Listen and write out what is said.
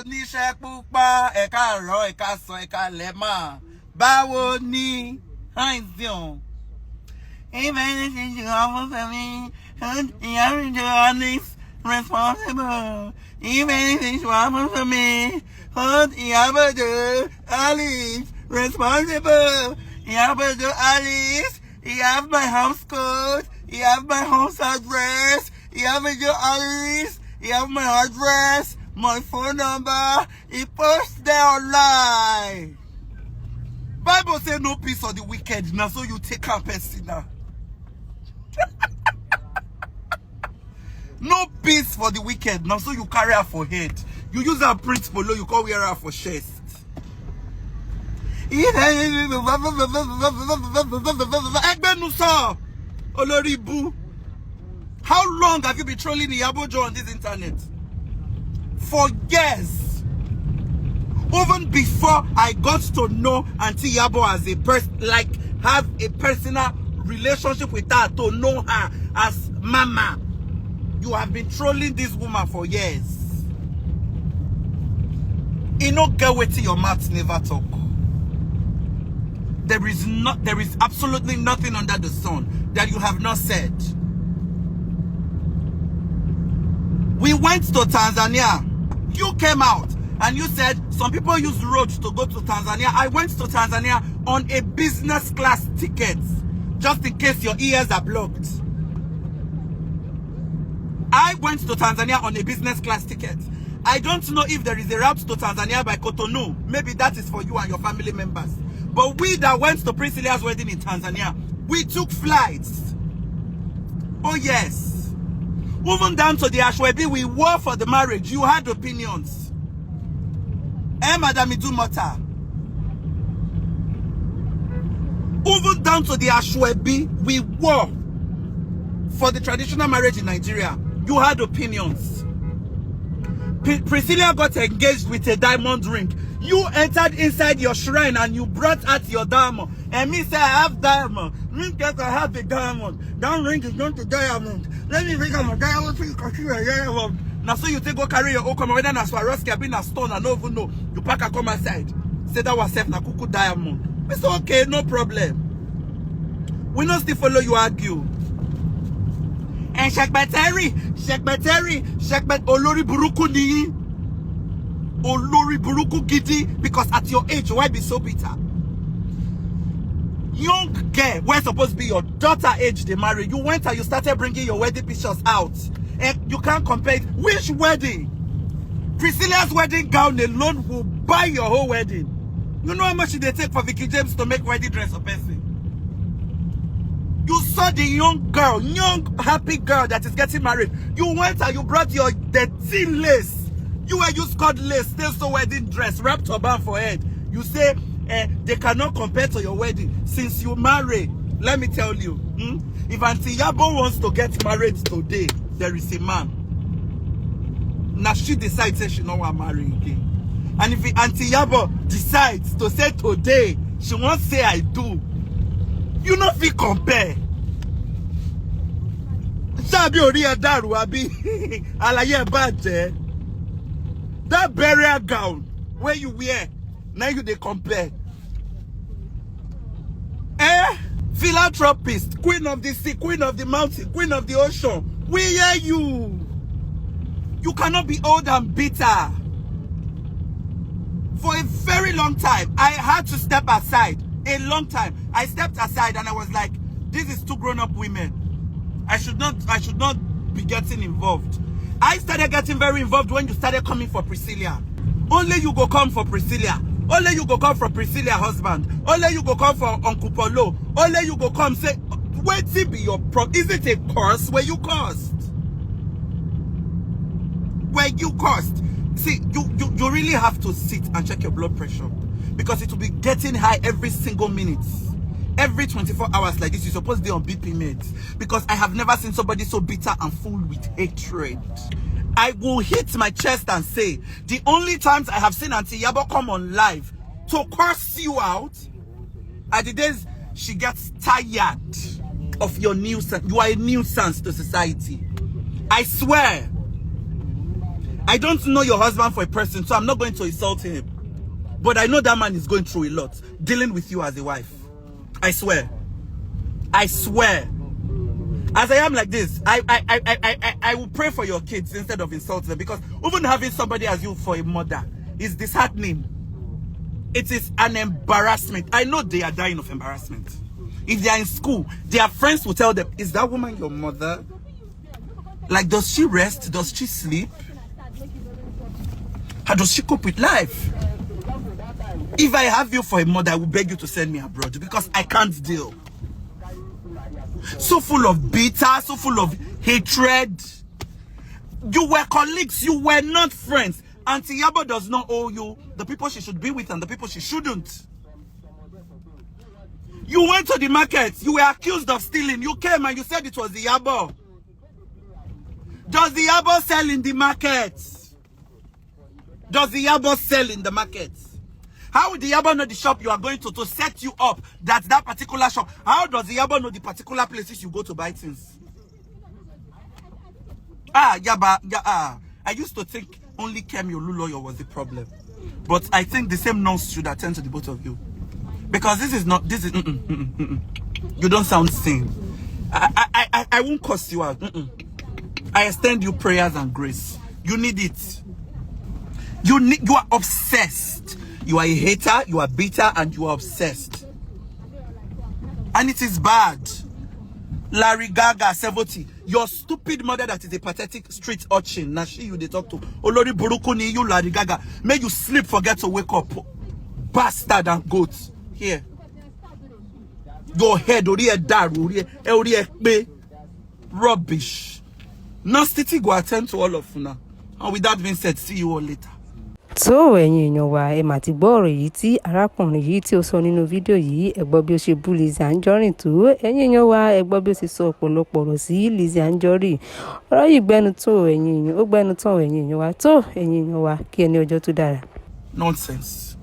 níṣẹ́ pupa, ẹ káàárọ̀, ẹ káàsán, ẹ káalẹ́ mà. Báwo ni? How is it? If anything you offer for me, ANJORIN is responsible. If anything you offer for me, IYABO Alice responsible. IYABO Alice, you have my house code, you have my house address, IYABO Alice, you have my address, my phone number, it posts there online. Bible say no peace for the wicked, now so you take up personal. No peace for the wicked, now so you carry her for head. You use her print polo, you call wear her for chest. How long have you been trolling IYABO on this internet? For years. Even before I got to know Auntie IYABO as a person, like have a personal relationship with her, to know her as Mama. You have been trolling this woman for years. You know, get waiting your mouth never talk. There is absolutely nothing under the sun that you have not said. We went to Tanzania. You came out and you said some people use roads to go to Tanzania. I went to Tanzania on a business class ticket, just in case your ears are blocked. I went to Tanzania on a business class ticket. I don't know if there is a route to Tanzania by Cotonou. Maybe that is for you and your family members. But we that went to Prince Ilia's wedding in Tanzania, we took flights. Oh yes. Even down to the Ashwebi, we were for the marriage. You had opinions. Madam Idumota. Even down to the Ashwebi, we were for the traditional marriage in Nigeria. You had opinions. Priscilla got engaged with a diamond ring. You entered inside your shrine and you brought out your diamond. And me say, I have diamond. Ring that I have a diamond. That ring is not a diamond. Let me ring on a diamond so you can see a diamond. Now so you take go carry your okama, whether na Swarovski, been a stone, I don't even know. You pack a come aside. Say that was safe na kuku diamond. It's okay, no problem. We not still follow you argue. And Shekbeteri, Olori Buruku ni. Olori Buruku Gidi, because at your age, why be so bitter? Young girl, we're supposed to be your daughter age they marry. You went and you started bringing your wedding pictures out. And you can't compare it. Which wedding? Priscilla's wedding gown alone will buy your whole wedding. You know how much they take for Vicky James to make wedding dress a person? You saw the young girl, young happy girl that is getting married. You went and you brought your dirty lace. You were used cut lace, still so wedding dress, wrapped turban for head. You say they cannot compare to your wedding. Since you married, let me tell you, if Auntie IYABO wants to get married today, there is a man. Now she decides that she don't want to marry again. And if Auntie IYABO decides to say today, she won't say I do, you not feel compare. That burial gown where you wear, now you they compare. Philanthropist, queen of the sea, queen of the mountain, queen of the ocean. Where are you? You cannot be old and bitter. For a very long time, I had to step aside. A long time. I stepped aside and I was like, this is two grown-up women. I should not be getting involved. I started getting very involved when you started coming for Priscilla. Only you go come for Priscilla. Only you go come for Priscilla husband. Only you go come for Uncle Polo. Only you go come say, wait till be your problem. Is it a curse where you cursed? Where you cursed? See, you really have to sit and check your blood pressure. Because it will be getting high every single minute. Every 24 hours like this, you're supposed to be on BP meds. Because I have never seen somebody so bitter and full with hatred. I will hit my chest and say, the only times I have seen Auntie IYABO come on live to curse you out are the days she gets tired of your nuisance. You are a nuisance to society. I swear. I don't know your husband for a person, so I'm not going to insult him. But I know that man is going through a lot, dealing with you as a wife. I swear. I swear. As I am like this, I will pray for your kids instead of insulting them, because even having somebody as you for a mother is disheartening. It is an embarrassment. I know they are dying of embarrassment. If they are in school, their friends will tell them, is that woman your mother? Like, does she rest? Does she sleep? How does she cope with life? If I have you for a mother, I will beg you to send me abroad, because I can't deal. So full of bitter, so full of hatred. You were colleagues, you were not friends. Auntie Yabo does not owe you the people she should be with and the people she shouldn't. You went to the market, you were accused of stealing. You came and you said it was the Yabo. Does the Yabo sell in the market? Does the Yabo sell in the market? How would the Yabo know the shop you are going to set you up? That's that particular shop. How does the Yabo know the particular places you go to buy things? I used to think only Kemi Oluloyo was the problem. But I think the same nurse should attend to the both of you. Because this is not, you don't sound sane. I won't cuss you out. I extend you prayers and grace. You need it. You are obsessed. You are a hater, you are bitter, and you are obsessed. And it is bad. Larry Gaga, 70. Your stupid mother that is a pathetic street urchin. Now she you they talk to. Olori Burukuni, you Larry Gaga. May you sleep, forget to wake up. Bastard and goats. Here. Go ahead, rubbish. Nasty go attend to all of you now. And with that being said, see you all later. So ẹ̀yin èèyàn wa ẹ mà ti gbọ́ ọ̀rọ̀ yìí tí arákùnrin yìí tí ó sọ nínú fídíò yìí, ẹ gbọ́ bí ó ṣe bú Lizzy Anjorin tó. Ẹ̀yin èèyàn wa ẹ gbọ́ bí ó ṣe sọ ọ̀pọ̀lọpọ̀ ọ̀rọ̀ sí Lizzy Anjorin. Ọ̀rọ̀ yìí gbẹnu tó ẹ̀yin èèyàn, ó gbẹnu tán ẹ̀yin èèyàn wa tó ẹ̀yin èèyàn wa kí ẹni ọjọ́ tó dára. Nonsense.